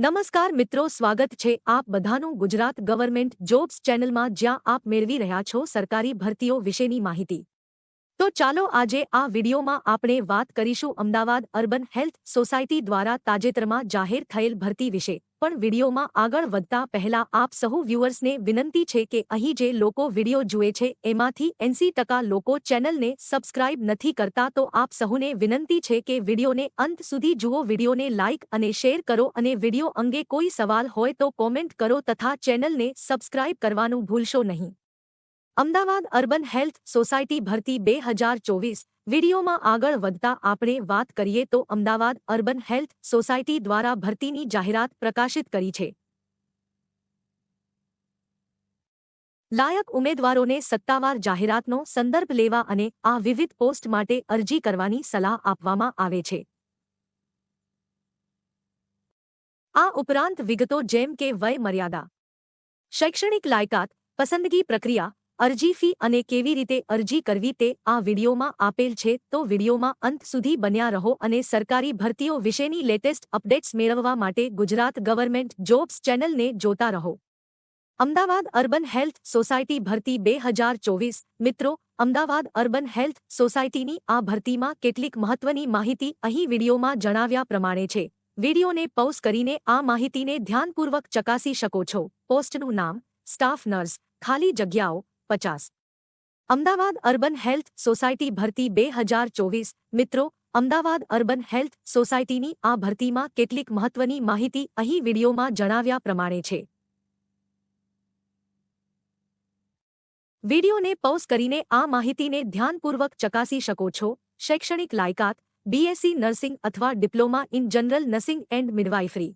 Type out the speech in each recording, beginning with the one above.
નમસ્કાર મિત્રો, સ્વાગત છે આપ બધાનું ગુજરાત ગવર્મેન્ટ જોબ્સ ચેનલમાં, જ્યાં આપ મેળવી રહ્યા છો સરકારી ભરતીઓ વિશેની માહિતી। તો ચાલો આજે આ વિડીયોમાં આપણે વાત કરીશું અમદાવાદ અર્બન હેલ્થ સોસાયટી દ્વારા તાજેતરમાં જાહેર થયેલ ભરતી વિશે। પણ વિડીયોમાં આગળ વધતા પહેલા આપ સહુ વ્યુઅર્સને વિનંતી છે કે અહીં જે લોકો વિડીયો જુએ છે એમાંથી 80% લોકો ચેનલને સબસ્ક્રાઇબ નથી કરતા, તો આપ સહુને વિનંતી છે કે વિડીયોને અંત સુધી જુઓ, વિડીયોને લાઇક અને શેર કરો અને વિડીયો અંગે કોઈ સવાલ હોય તો કોમેન્ટ કરો તથા ચેનલને સબસ્ક્રાઇબ કરવાનું ભૂલશો નહીં। અમદાવાદ અર્બન હેલ્થ સોસાયટી ભરતી 2024। વિડીયોમાં આગળ વધતા આપણે વાત કરીએ તો અમદાવાદ અર્બન હેલ્થ સોસાયટી દ્વારા ભરતીની જાહેરાત પ્રકાશિત કરી છે। લાયક ઉમેદવારોને સત્તાવાર જાહેરાતનો સંદર્ભ લેવા અને આ વિવિધ પોસ્ટ માટે અરજી કરવાની સલાહ આપવામાં આવે છે। આ ઉપરાંત વિગતો જેમ કે વય મર્યાદા, શૈક્ષણિક લાયકાત, પસંદગી પ્રક્રિયા, અરજી ફી અને કેવી રીતે અરજી કરવી તે આ વિડીયોમાં આપેલ છે, તો વિડીયોમાં અંત સુધી બન્યા રહો અને સરકારી ભરતીઓ વિશેની લેટેસ્ટ અપડેટ્સ મેળવવા માટે ગુજરાત ગવર્મેન્ટ જોબ્સ ચેનલને જોતા રહો। અમદાવાદ અર્બન હેલ્થ સોસાયટી ભરતી 2024। મિત્રો, અમદાવાદ અર્બન હેલ્થ સોસાયટીની આ ભરતીમાં કેટલીક મહત્વની માહિતી અહીં વિડીયોમાં જણાવ્યા પ્રમાણે છે। વિડીયોને પૉઝ કરીને આ માહિતીને ધ્યાનપૂર્વક ચકાસી શકો છો। પોસ્ટનું નામ: સ્ટાફ નર્સ, ખાલી જગ્યાઓ 50। અમદાવાદ અર્બન હેલ્થ સોસાયટી ભરતી 2024। મિત્રો, અમદાવાદ અર્બન હેલ્થ સોસાયટીની આ ભરતીમાં કેટલીક મહત્વની માહિતી અહીં વિડીયોમાં જણાવ્યા પ્રમાણે છે। વિડીયોને પૉઝ કરીને આ માહિતીને ધ્યાનપૂર્વક ચકાસી શકો છો। શૈક્ષણિક લાયકાત: બીએસસી નર્સિંગ અથવા diploma in general nursing and midwifery.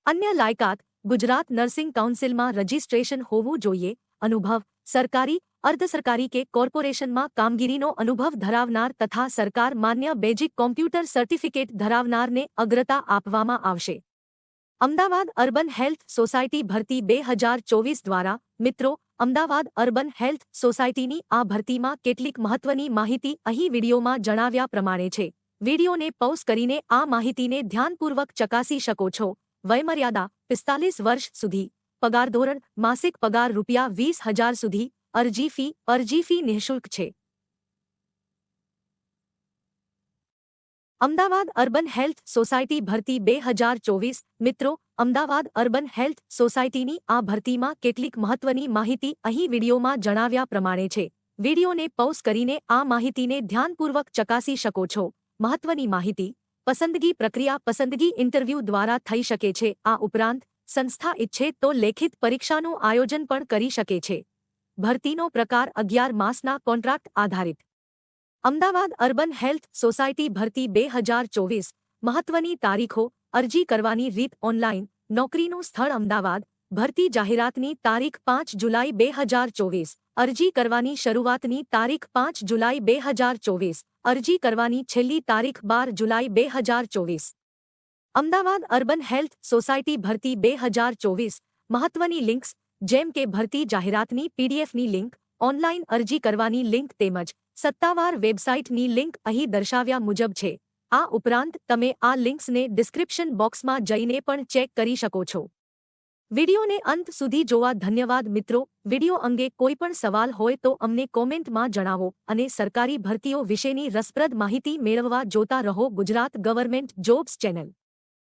અન્ય લાયકાત: ગુજરાત નર્સિંગ કાઉન્સિલમાં રજિસ્ટ્રેશન હોવું જોઈએ। અનુભવ: સરકારી, અર્ધસરકારી કે કોર્પોરેશનમાં કામગીરીનો અનુભવ ધરાવનાર તથા સરકાર માન્ય બેઝિક કોમ્પ્યુટર સર્ટિફિકેટ ધરાવનારને અગ્રતા આપવામાં આવશે। અમદાવાદ અર્બન હેલ્થ સોસાયટી ભરતી 2024 દ્વારા મિત્રો, અમદાવાદ અર્બન હેલ્થ સોસાયટીની આ ભરતીમાં કેટલીક મહત્વની માહિતી અહીં વિડીયોમાં જણાવ્યા પ્રમાણે છે। વિડીયોને પૉઝ કરીને આ માહિતીને ધ્યાનપૂર્વક ચકાસી શકો છો। વયમર્યાદા: 45 વર્ષ સુધી। પગાર ધોરણ: માસિક પગાર ₹20,000 સુધી। અરજી ફી નિઃશુલ્ક છે। અમદાવાદ અર્બન હેલ્થ સોસાયટી ભરતી 2024। મિત્રો, અમદાવાદ અર્બન હેલ્થ સોસાયટીની આ ભરતીમાં કેટલીક મહત્વની માહિતી અહીં વિડીયોમાં જણાવ્યા પ્રમાણે છે। વિડીયોને પૉઝ કરીને આ માહિતીને ધ્યાનપૂર્વક ચકાસી શકો છો। મહત્વની માહિતી: પસંદગી પ્રક્રિયા: પસંદગી ઇન્ટરવ્યૂ દ્વારા થઈ શકે છે। આ ઉપરાંત સંસ્થા ઈચ્છે તો લેખિત પરીક્ષાનું આયોજન પણ કરી શકે છે। ભરતીનો પ્રકાર: 11 માસના કોન્ટ્રાક્ટ આધારિત। અમદાવાદ અર્બન હેલ્થ સોસાયટી ભરતી 2024। મહત્વની તારીખો: અરજી કરવાની રીત: ઓનલાઈન। નોકરીનું સ્થળ: અમદાવાદ। ભરતી જાહેરાતની તારીખ: 5 જુલાઈ 2024। અરજી કરવાની શરૂઆતની તારીખ: 5 જુલાઈ 2024। અરજી કરવાની છેલ્લી તારીખ: 12 જુલાઈ 2024। અમદાવાદ અર્બન હેલ્થ સોસાયટી ભરતી 2024। મહત્વની લિંક્સ જેમ કે ભરતી જાહેરાતની પીડીએફની લિંક, ઓનલાઈન અરજી કરવાની લિંક તેમજ સત્તાવાર વેબસાઇટની લિંક અહીં દર્શાવ્યા મુજબ છે। આ ઉપરાંત તમે આ લિંક્સને ડિસ્ક્રિપ્શન બોક્સમાં જઈને પણ ચેક કરી શકો છો। વિડીયોને અંત સુધી જોવા ધન્યવાદ મિત્રો। વિડીયો અંગે કોઈ પણ સવાલ હોય તો અમને કોમેન્ટમાં જણાવો અને સરકારી ભરતીઓ વિશેની રસપ્રદ માહિતી મેળવવા જોતા રહો ગુજરાત ગવર્મેન્ટ જોબ્સ ચેનલ।